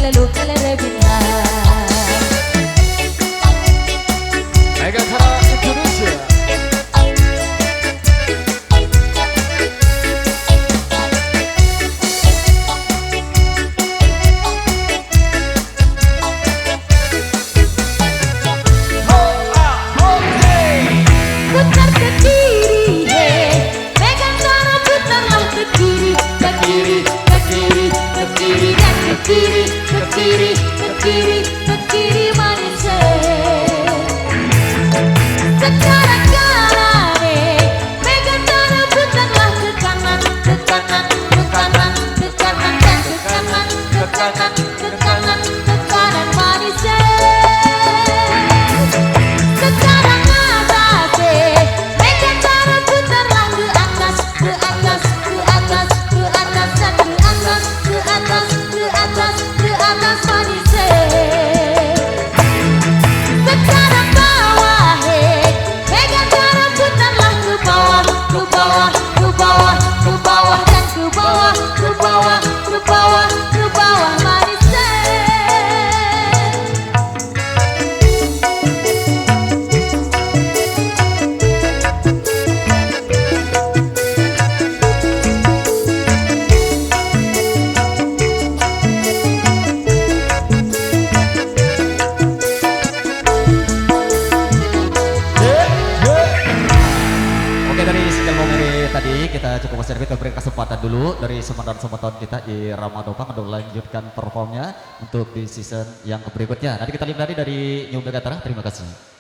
kalelu kalere bintang. Megatara Indonesia. Putar ke kiri, Megatara putarlah ke kiri, ke kiri, ke kiri, ke kiri dan ke kiri, ke kiri, ke kiri, ke kiri manis. Sekarang kanan, Megatara putarlah ke kanan, ke kanan, ke kanan, ke kanan dan ke kanan, ke kanan, ke kanan, ke kanan manis. Sekarang atas, Megatara putarlah ke atas, ke atas, ke atas, ke atas dan ke atas, ke atas, ke atas, ke atas manis. Sekarang bawah, Megatara putarlah ke bawah, ke bawah, ke bawah, ke bawah dan ke bawah, ke bawah, ke bawah, ke bawah manis. Oke, dari sekian momen tadi kita cukup sedikit beri kesempatan dulu dari semeton-semeton kita di Ramadopang untuk melanjutkan performnya untuk di season yang berikutnya. Nanti kita lihat dari New Megatara. Terima kasih.